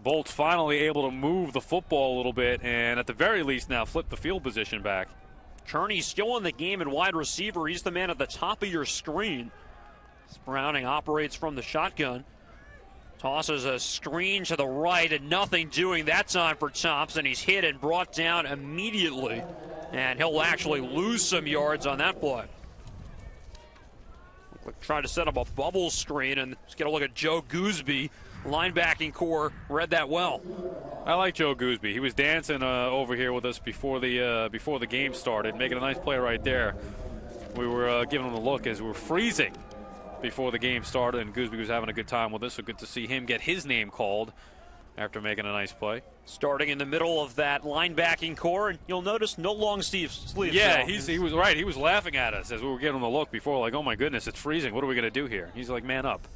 Bolts finally able to move the football a little bit and at the very least now flip the field position back. Kearney's still in the game in wide receiver. He's the man at the top of your screen. Browning operates from the shotgun. Tosses a screen to the right and nothing doing that time for Thompson. He's hit and brought down immediately. And he'll actually lose some yards on that play. Trying to set up a bubble screen, and let's get a look at Joe Gooseby. Linebacking core read that well. I like Joe Gooseby. He was dancing over here with us before the game started, making a nice play right there. We were giving him a look as we were freezing before the game started, and Gooseby was having a good time with us, so good to see him get his name called after making a nice play. Starting in the middle of that linebacking core, and you'll notice no long sleeves. Yeah, he was right. He was laughing at us as we were giving him a look before, like, oh my goodness, it's freezing. What are we going to do here? He's like, man up.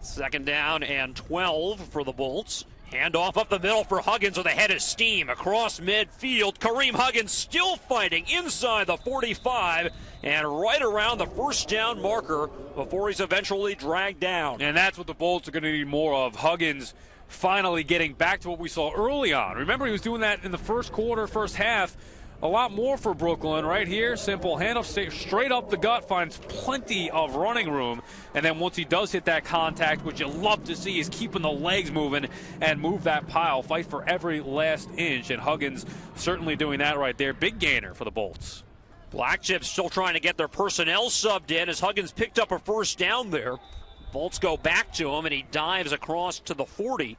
2nd down and 12 for the Bolts. Handoff up the middle for Huggins with a head of steam across midfield. Kareem Huggins still fighting inside the 45 and right around the 1st down marker before he's eventually dragged down. And that's what the Bolts are going to need more of. Huggins finally getting back to what we saw early on. Remember, he was doing that in the first quarter, first half. A lot more for Brooklyn right here. Simple handoff straight up the gut, finds plenty of running room. And then once he does hit that contact, which you love to see, is keeping the legs moving and move that pile. Fight for every last inch. And Huggins certainly doing that right there. Big gainer for the Bolts. Blacktips still trying to get their personnel subbed in as Huggins picked up a 1st down there. Bolts go back to him, and he dives across to the 40.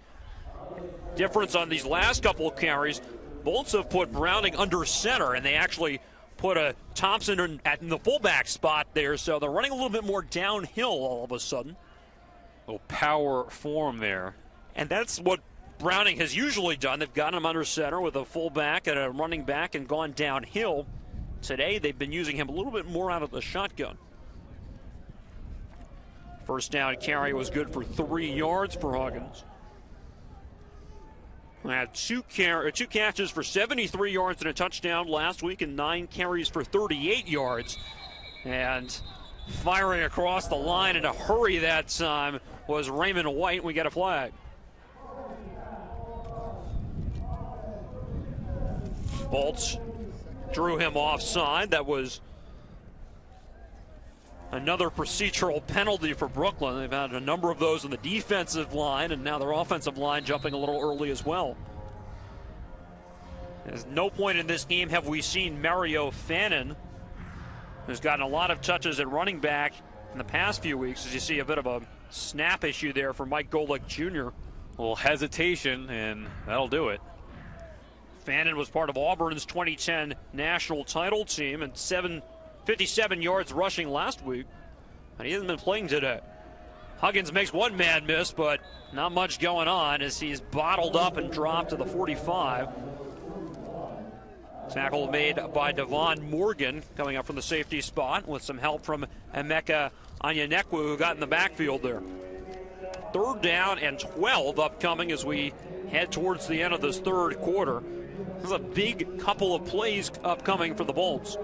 Difference on these last couple of carries, Bolts have put Browning under center, and they actually put a Thompson in the fullback spot there, so they're running a little bit more downhill all of a sudden. A little power form there. And that's what Browning has usually done. They've gotten him under center with a fullback and a running back and gone downhill. Today, they've been using him a little bit more out of the shotgun. 1st down carry was good for 3 yards for Huggins. Had two catches for 73 yards and a touchdown last week and 9 carries for 38 yards. And firing across the line in a hurry that time was Raymond White. We get a flag. Bolts drew him offside. That was another procedural penalty for Brooklyn. They've had a number of those on the defensive line, and now their offensive line jumping a little early as well. At no point in this game have we seen Mario Fannin, who's gotten a lot of touches at running back in the past few weeks, as you see a bit of a snap issue there for Mike Golick Jr. A little hesitation, and that'll do it. Fannin was part of Auburn's 2010 national title team and 57 yards rushing last week, and he hasn't been playing today. Huggins makes one man miss, but not much going on as he's bottled up and dropped to the 45. Tackle made by Devon Morgan coming up from the safety spot with some help from Emeka Anyanekwu, who got in the backfield there. 3rd down and 12 upcoming as we head towards the end of this 3rd quarter. This is a big couple of plays upcoming for the Bolts.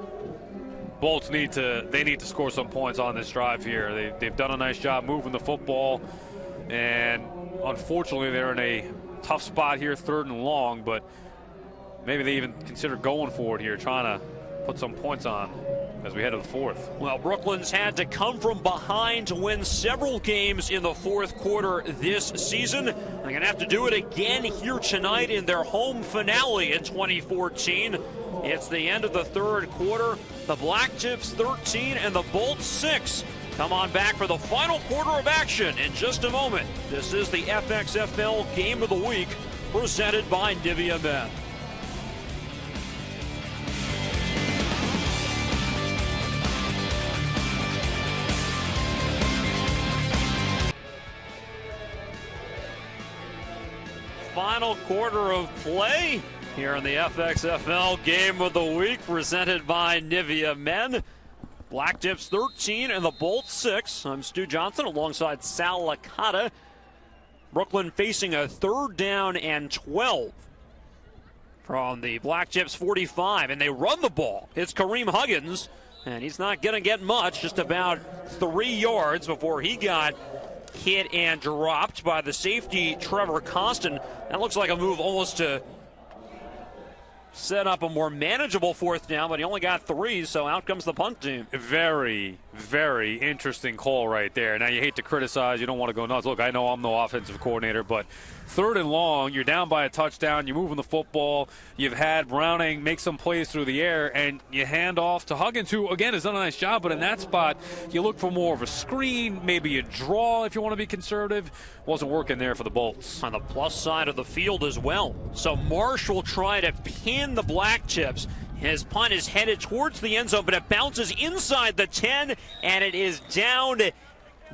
Bolts need to score some points on this drive here. They've done a nice job moving the football, and unfortunately they're in a tough spot here, 3rd and long, but maybe they even consider going for it here, trying to put some points on as we head to the 4th. Well, Brooklyn's had to come from behind to win several games in the 4th quarter this season. They're going to have to do it again here tonight in their home finale in 2014. It's the end of the 3rd quarter. The Blacktips 13 and the Bolts 6. Come on back for the final quarter of action in just a moment. This is the Fxfl Game of the Week presented by Nivea Men. Final quarter of play here in the Fxfl Game of the Week presented by Nivea Men. Blacktips 13 and the Bolts 6. I'm Stu Johnson alongside Sal Licata. Brooklyn facing a 3rd down and 12 from the Blacktips 45, and they run the ball. It's Kareem Huggins, and he's not going to get much, just about 3 yards before he got hit and dropped by the safety, Trevor Costin. That looks like a move almost to set up a more manageable fourth down, but he only got 3, so out comes the punt team. Very, very interesting call right there. Now, you hate to criticize. You don't want to go nuts. Look, I know I'm no offensive coordinator, but 3rd and long, you're down by a touchdown, you're moving the football, you've had Browning make some plays through the air, and you hand off to Huggins, who, again, has done a nice job, but in that spot, you look for more of a screen, maybe a draw if you want to be conservative. Wasn't working there for the Bolts. On the plus side of the field as well. So Marsh will try to pin the Blacktips. His punt is headed towards the end zone, but it bounces inside the 10, and it is down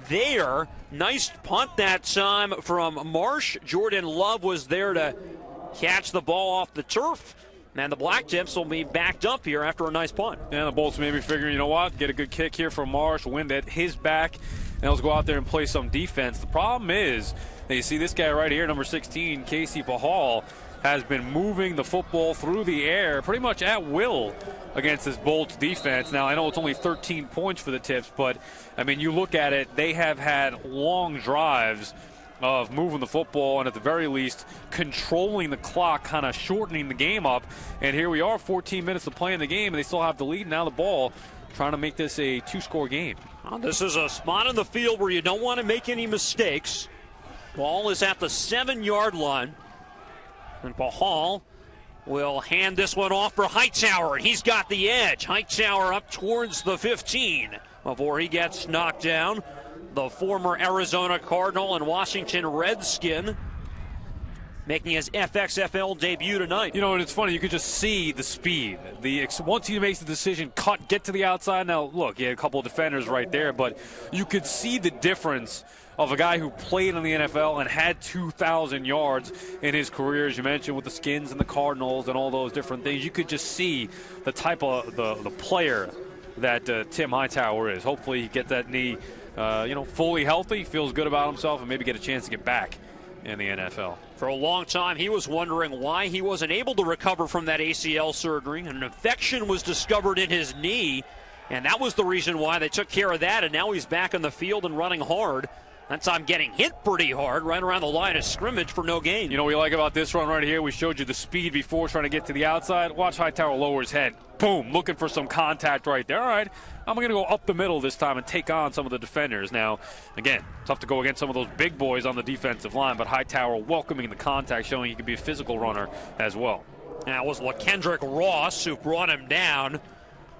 there. Nice punt that time from Marsh. Jordan Love was there to catch the ball off the turf. And the Blacktips will be backed up here after a nice punt. And the Bolts may be figuring, you know what, get a good kick here from Marsh, wind at his back, and let's go out there and play some defense. The problem is, you see this guy right here, number 16, Casey Pahal, has been moving the football through the air pretty much at will against this Bolts defense. Now, I know it's only 13 points for the Tips, but, I mean, you look at it, they have had long drives of moving the football and at the very least controlling the clock, kind of shortening the game up. And here we are, 14 minutes of playing the game, and they still have the lead. Now the ball, trying to make this a 2-score game. Well, this is a spot in the field where you don't want to make any mistakes. Ball is at the 7-yard line. And Pahal will hand this one off for Hightower, and he's got the edge. Hightower up towards the 15 before he gets knocked down. The former Arizona Cardinal and Washington Redskin making his Fxfl debut tonight. You know, and it's funny, you could just see the speed. Once he makes the decision, cut, get to the outside. Now, look, he had a couple of defenders right there, but you could see the difference of a guy who played in the NFL and had 2,000 yards in his career, as you mentioned, with the Skins and the Cardinals and all those different things. You could just see the type of the player that Tim Hightower is. Hopefully he gets that knee fully healthy, feels good about himself, and maybe get a chance to get back in the NFL. For a long time, he was wondering why he wasn't able to recover from that ACL surgery. An infection was discovered in his knee, and that was the reason why they took care of that, and now he's back on the field and running hard. That time getting hit pretty hard right around the line of scrimmage for no gain. You know what we like about this run right here? We showed you the speed before trying to get to the outside. Watch Hightower lower his head. Boom, looking for some contact right there. All right, I'm going to go up the middle this time and take on some of the defenders. Now, again, tough to go against some of those big boys on the defensive line, but Hightower welcoming the contact, showing he can be a physical runner as well. That was LaKendrick Ross who brought him down.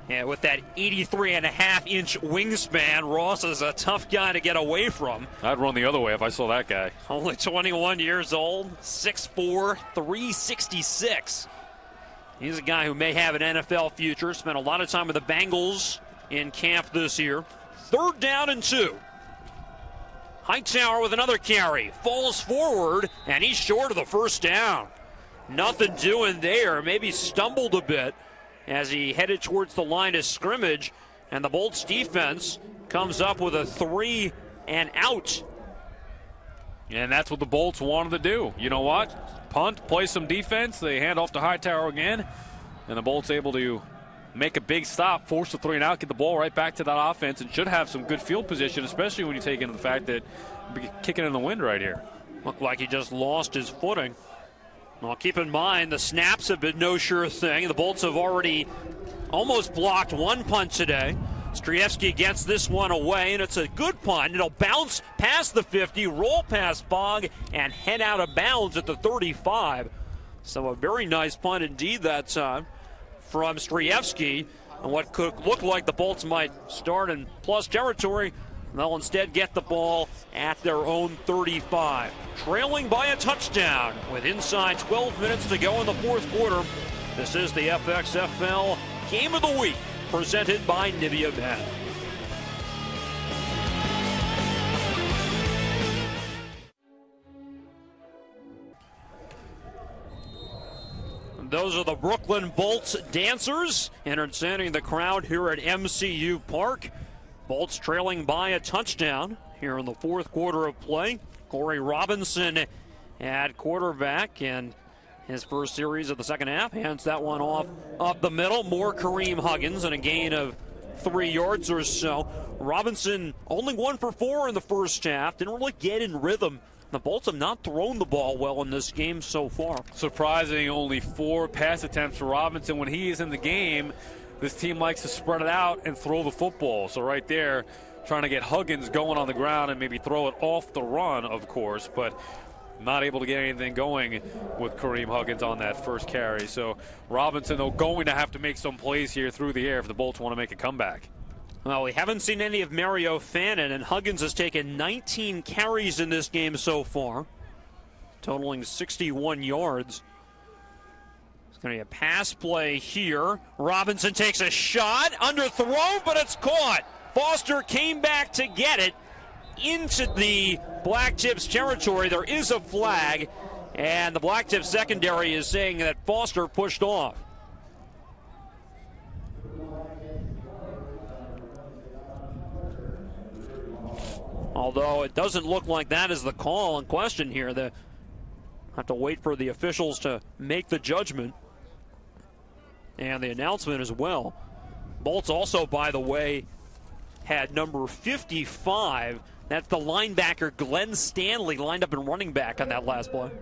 Yeah, with that 83.5-inch wingspan, Ross is a tough guy to get away from. I'd run the other way if I saw that guy. Only 21 years old, 6'4", 366. He's a guy who may have an NFL future. Spent a lot of time with the Bengals in camp this year. 3rd down and 2. Hightower with another carry. Falls forward, and he's short of the first down. Nothing doing there. Maybe stumbled a bit as he headed towards the line of scrimmage, and the Bolts defense comes up with a 3 and out. And that's what the Bolts wanted to do. You know what? Punt, play some defense. They hand off to Hightower again, and the Bolts able to make a big stop, force the 3 and out, get the ball right back to that offense, and should have some good field position, especially when you take into the fact that kicking in the wind right here. Looked like he just lost his footing. Well, keep in mind, the snaps have been no sure thing. The Bolts have already almost blocked one punt today. Stryjewski gets this one away, and it's a good punt. It'll bounce past the 50, roll past Bog, and head out of bounds at the 35. So a very nice punt indeed that time from Stryjewski. And what could look like the Bolts might start in plus territory, they'll instead get the ball at their own 35. Trailing by a touchdown with inside 12 minutes to go in the fourth quarter. This is the Fxfl Game of the Week, presented by Nivea Men. Those are the Brooklyn Bolts dancers entertaining the crowd here at MCU Park. Bolts trailing by a touchdown here in the fourth quarter of play. Corey Robinson at quarterback, and his first series of the second half hands that one off up the middle. More Kareem Huggins and a gain of 3 yards or so. Robinson only 1 for 4 in the first half. Didn't really get in rhythm. The Bolts have not thrown the ball well in this game so far. Surprising, only 4 pass attempts for Robinson. When he is in the game, this team likes to spread it out and throw the football. So right there, trying to get Huggins going on the ground and maybe throw it off the run, of course, but not able to get anything going with Kareem Huggins on that first carry. So Robinson, though, going to have to make some plays here through the air if the Bolts want to make a comeback. Well, we haven't seen any of Mario Fannin, and Huggins has taken 19 carries in this game so far, totaling 61 yards. It's going to be a pass play here. Robinson takes a shot, underthrown, but it's caught. Foster came back to get it into the Blacktips territory. There is a flag, and the Blacktips secondary is saying that Foster pushed off. Although it doesn't look like that is the call in question here. They have to wait for the officials to make the judgment and the announcement as well. Bolts also, by the way, had number 55. That's the linebacker Glenn Stanley lined up in running back on that last play.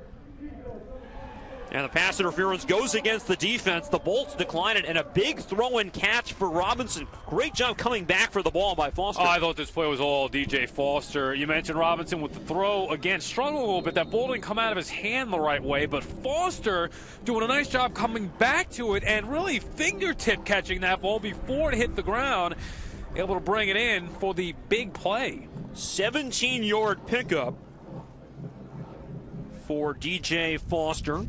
And the pass interference goes against the defense. The Bolts decline it, and a big throw-in catch for Robinson. Great job coming back for the ball by Foster. Oh, I thought this play was all DJ Foster. You mentioned Robinson with the throw. Again, struggled a little bit. That ball didn't come out of his hand the right way, but Foster doing a nice job coming back to it and really fingertip catching that ball before it hit the ground. Able to bring it in for the big play. 17-yard pickup for DJ Foster.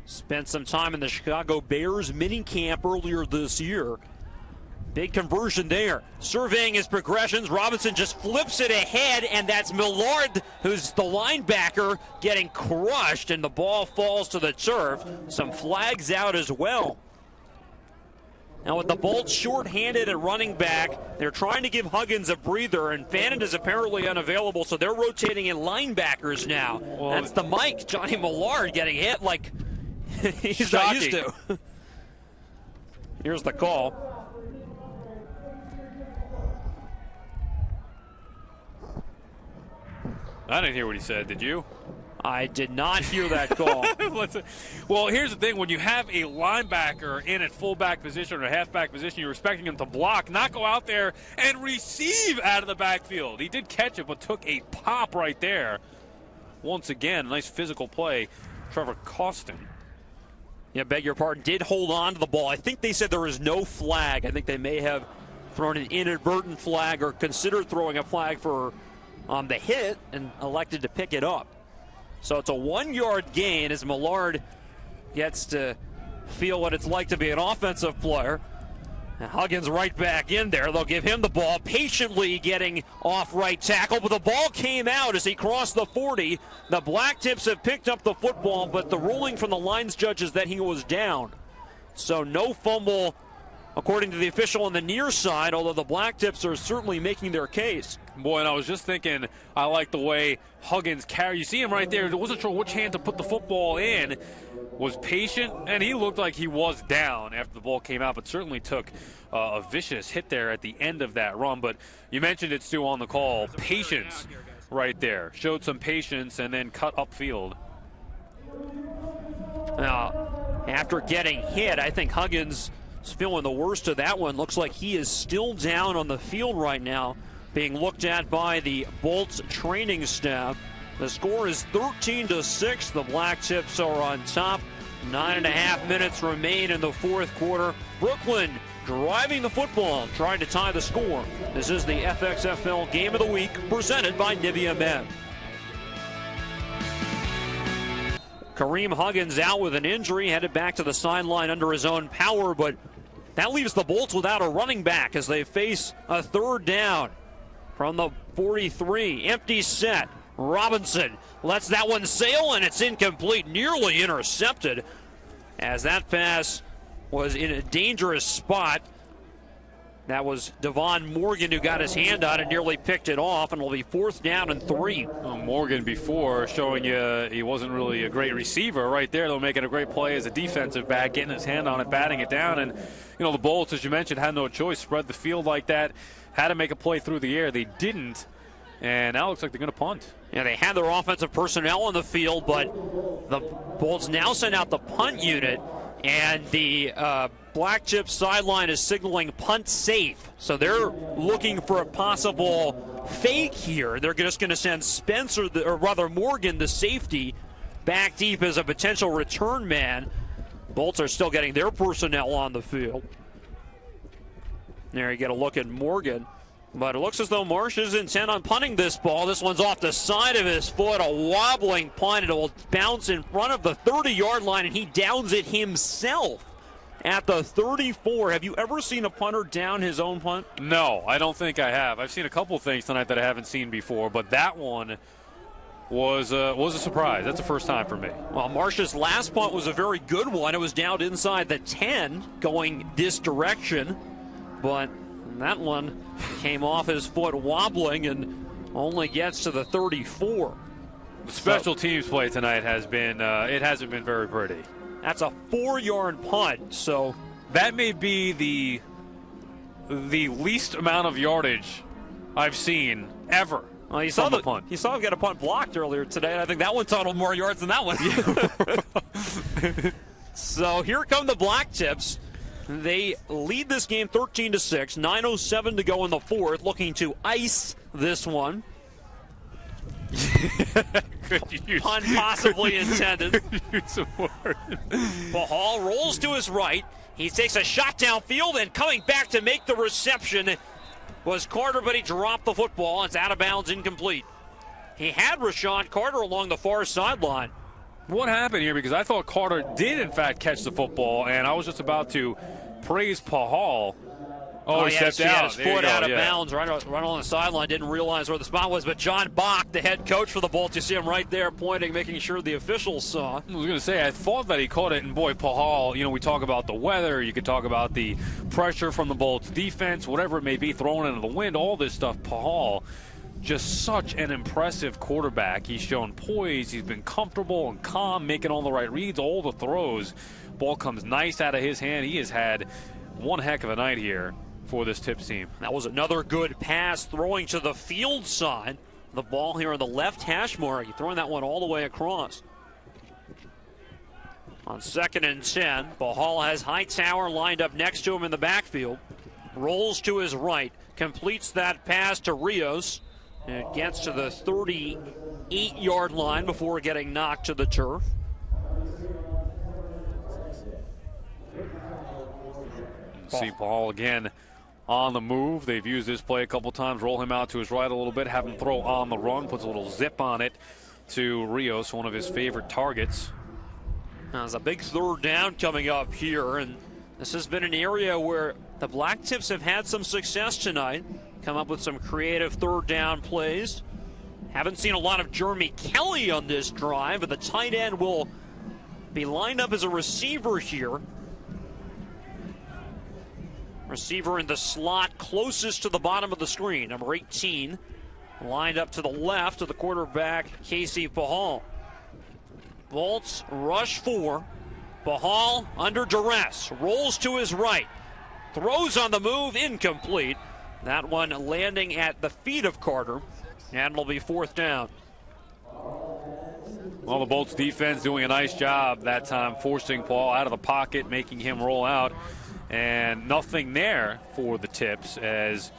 Spent some time in the Chicago Bears minicamp earlier this year. Big conversion there. Surveying his progressions, Robinson just flips it ahead, and that's Millard, who's the linebacker, getting crushed, and the ball falls to the turf. Some flags out as well. Now with the Bolts short-handed at running back, they're trying to give Huggins a breather, and Fannin is apparently unavailable, so they're rotating in linebackers now. Well, that's the Mike, Johnny Millard, getting hit like he's not used to. Here's the call. I didn't hear what he said, did you? I did not hear that call. Well, here's the thing. When you have a linebacker in at fullback position or halfback position, you're expecting him to block, not go out there and receive out of the backfield. He did catch it, but took a pop right there. Once again, nice physical play. Trevor Costin. Yeah, beg your pardon. Did hold on to the ball. I think they said there was no flag. I think they may have thrown an inadvertent flag or considered throwing a flag for the hit and elected to pick it up. So it's a 1-yard gain as Millard gets to feel what it's like to be an offensive player. And Huggins right back in there. They'll give him the ball, patiently getting off right tackle, but the ball came out as he crossed the 40. The Blacktips have picked up the football, but the ruling from the lines judge is that he was down. So no fumble according to the official on the near side, although the Blacktips are certainly making their case. Boy, and I was just thinking, I like the way Huggins carried. You see him right there. Wasn't sure which hand to put the football in. Was patient, and he looked like he was down after the ball came out, but certainly took a vicious hit there at the end of that run. But you mentioned it, Stu, on the call. Patience right there. Showed some patience and then cut upfield. Now, after getting hit, I think Huggins is feeling the worst of that one. Looks like he is still down on the field right now, being looked at by the Bolts training staff. The score is 13-6. The Blacktips are on top. 9.5 minutes remain in the fourth quarter. Brooklyn driving the football, trying to tie the score. This is the Fxfl Game of the Week, presented by Nivea Men. Kareem Huggins out with an injury, headed back to the sideline under his own power, but that leaves the Bolts without a running back as they face a third down from the 43. Empty set. Robinson lets that one sail, and it's incomplete, nearly intercepted, as that pass was in a dangerous spot. That was Devon Morgan who got his hand on it, nearly picked it off, and it'll be 4th down and 3. Well, Morgan before showing you he wasn't really a great receiver. Right there, they're making a great play as a defensive back, getting his hand on it, batting it down. And, you know, the Bolts, as you mentioned, had no choice. Spread the field like that, had to make a play through the air. They didn't, and now it looks like they're going to punt. Yeah, they had their offensive personnel on the field, but the Bolts now send out the punt unit, and the Blacktips sideline is signaling punt safe. So they're looking for a possible fake here. They're just going to send Morgan, the safety, back deep as a potential return man. Bolts are still getting their personnel on the field. There you get a look at Morgan. But it looks as though Marsh is intent on punting this ball. This one's off the side of his foot, a wobbling punt. It will bounce in front of the 30-yard line, and he downs it himself at the 34. Have you ever seen a punter down his own punt? No, I don't think I have. I've seen a couple of things tonight that I haven't seen before, but that one was a surprise. That's the first time for me. Well, Marsh's last punt was a very good one. It was down inside the 10 going this direction, but that one came off his foot wobbling and only gets to the 34. The special teams play tonight has been, it hasn't been very pretty. That's a 4-yard punt, so that may be the least amount of yardage I've seen ever. Well, you saw him get a punt blocked earlier today, and I think that one totaled more yards than that one. So here come the Blacktips. They lead this game 13-6, 9:07 to go in the fourth, looking to ice this one. Pun possibly intended. Pahal rolls to his right. He takes a shot downfield, and coming back to make the reception was Carter, but he dropped the football. It's out of bounds, incomplete. He had Rashawn Carter along the far sideline. What happened here? Because I thought Carter did, in fact, catch the football, and I was just about to praise Pahal. Oh, he stepped out. His foot out of bounds right on the sideline. Didn't realize where the spot was. But John Bach, the head coach for the Bolts, you see him right there pointing, making sure the officials saw. I was going to say, I thought that he caught it. And, boy, Pahal, you know, we talk about the weather. You could talk about the pressure from the Bolts defense, whatever it may be, thrown into the wind, all this stuff. Pahal, just such an impressive quarterback. He's shown poise. He's been comfortable and calm, making all the right reads, all the throws. Ball comes nice out of his hand. He has had one heck of a night here for this Tips team. That was another good pass, throwing to the field side. The ball here on the left hash mark. He's throwing that one all the way across. On 2nd and 10, Pahal has Hightower lined up next to him in the backfield. Rolls to his right, completes that pass to Rios. And it gets to the 38-yard line before getting knocked to the turf. See Pahal again on the move. They've used this play a couple times. Roll him out to his right a little bit, have him throw on the run, puts a little zip on it to Rios, one of his favorite targets. Now, there's a big 3rd down coming up here, and this has been an area where the Blacktips have had some success tonight. Come up with some creative 3rd down plays. Haven't seen a lot of Jeremy Kelly on this drive, but the tight end will be lined up as a receiver here. Receiver in the slot closest to the bottom of the screen, number 18, lined up to the left of the quarterback, Casey Pahal. Bolts rush 4. Pahal under duress, rolls to his right, throws on the move, incomplete. That one landing at the feet of Carter, and it'll be 4th down. Well, the Bolts defense doing a nice job that time, forcing Pahal out of the pocket, making him roll out. And nothing there for the Tips, as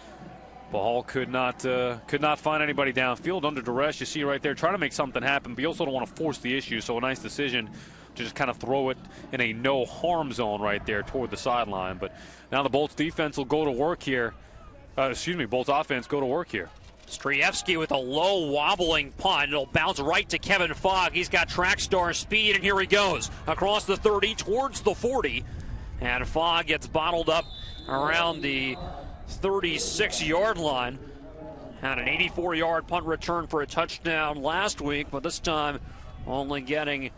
Pahal could not find anybody downfield under duress. You see right there, trying to make something happen, but you also don't want to force the issue. So a nice decision to just kind of throw it in a no-harm zone right there toward the sideline. But now the Bolts defense will go to work here. Bolts offense go to work here. Stryjewski with a low wobbling punt. It'll bounce right to Kevin Fogg. He's got track star speed, and here he goes across the 30 towards the 40. And Fogg gets bottled up around the 36-yard line. Had an 84-yard punt return for a touchdown last week, but this time only getting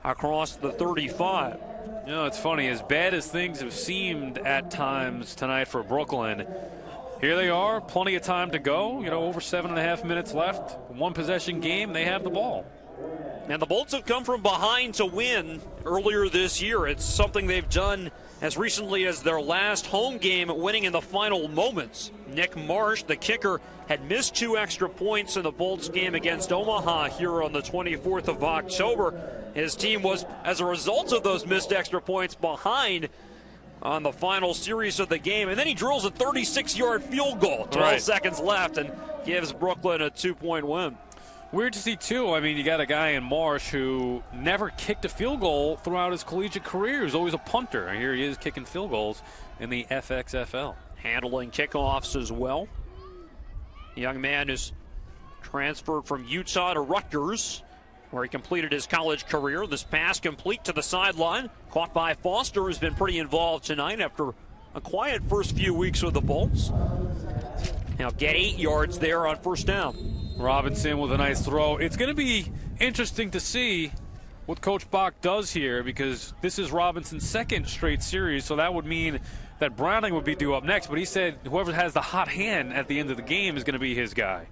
across the 35. You know, it's funny, as bad as things have seemed at times tonight for Brooklyn, here they are, plenty of time to go, you know, over 7.5 minutes left. One possession game, they have the ball. And the Bolts have come from behind to win earlier this year. It's something they've done as recently as their last home game, winning in the final moments. Nick Marsh, the kicker, had missed 2 extra points in the Bolts game against Omaha here on the 24th of October. His team was, as a result of those missed extra points, behind on the final series of the game. And then he drills a 36-yard field goal, 12 seconds left, and gives Brooklyn a 2-point win. Weird to see, too. I mean, you got a guy in Marsh who never kicked a field goal throughout his collegiate career. He was always a punter. And here he is kicking field goals in the Fxfl. Handling kickoffs as well. The young man is transferred from Utah to Rutgers, where he completed his college career. This pass complete to the sideline. Caught by Foster, who's been pretty involved tonight after a quiet first few weeks with the Bolts. Now get 8 yards there on first down. Robinson with a nice throw. It's going to be interesting to see what Coach Bach does here, because this is Robinson's second straight series, so that would mean that Browning would be due up next. But he said whoever has the hot hand at the end of the game is going to be his guy.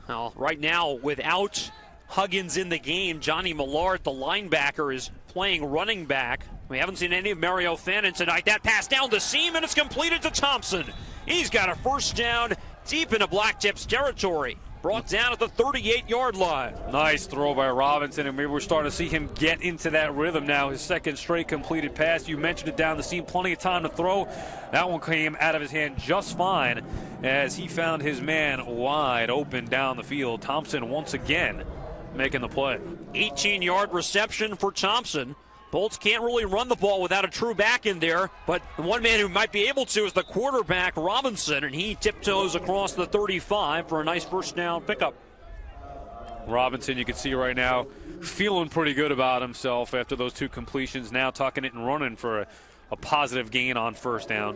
Well, right now, without Huggins in the game, Johnny Millard, the linebacker, is playing running back. We haven't seen any of Mario Fannin tonight. That pass down the seam, and it's completed to Thompson. He's got a first down deep into Blacktips territory. Brought down at the 38-yard line. Nice throw by Robinson, and maybe we're starting to see him get into that rhythm now. His second straight completed pass. You mentioned it down the seam. Plenty of time to throw. That one came out of his hand just fine as he found his man wide open down the field. Thompson once again making the play. 18-yard reception for Thompson. Bolts can't really run the ball without a true back in there, but the one man who might be able to is the quarterback, Robinson, and he tiptoes across the 35 for a nice first down pickup. Robinson, you can see right now, feeling pretty good about himself after those 2 completions, now tucking it and running for a positive gain on first down.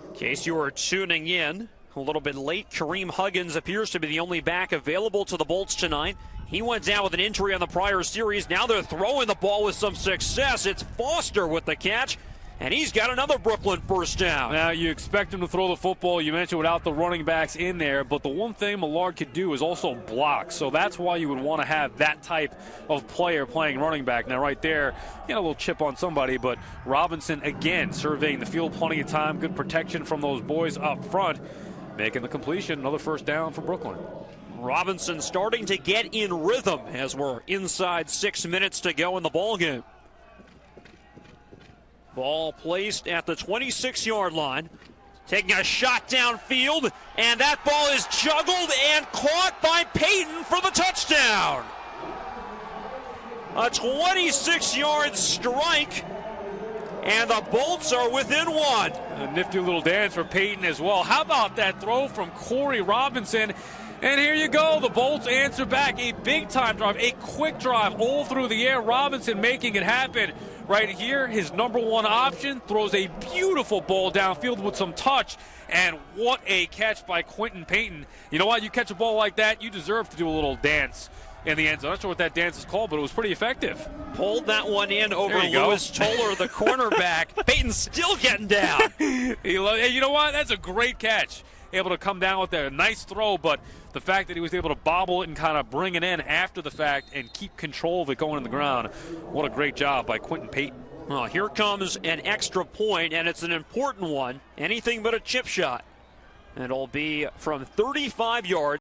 In case you are tuning in, a little bit late, Kareem Huggins appears to be the only back available to the Bolts tonight. He went down with an injury on the prior series. Now they're throwing the ball with some success. It's Foster with the catch, and he's got another Brooklyn first down. Now, you expect him to throw the football, you mentioned, without the running backs in there, but the one thing Millard could do is also block, so that's why you would want to have that type of player playing running back. Now, right there, a little chip on somebody, but Robinson, again, surveying the field, plenty of time, good protection from those boys up front, making the completion, another first down for Brooklyn. Robinson starting to get in rhythm as we're inside 6 minutes to go in the ballgame. Ball placed at the 26-yard line. Taking a shot downfield, and that ball is juggled and caught by Payton for the touchdown. A 26-yard strike, and the Bolts are within 1. A nifty little dance for Payton as well. How about that throw from Corey Robinson? And here you go. The Bolts answer back. A big-time drive, a quick drive all through the air. Robinson making it happen right here. His number 1 option throws a beautiful ball downfield with some touch. And what a catch by Quentin Payton. You know what? You catch a ball like that, you deserve to do a little dance in the end zone. I'm not sure what that dance is called, but it was pretty effective. Pulled that one in over Lewis Toller, the cornerback. Payton's still getting down. Hey, you know what? That's a great catch. Able to come down with a nice throw, but the fact that he was able to bobble it and kind of bring it in after the fact and keep control of it going in the ground, what a great job by Quentin Payton. Well, here comes an extra point, and it's an important one. Anything but a chip shot. And it'll be from 35 yards.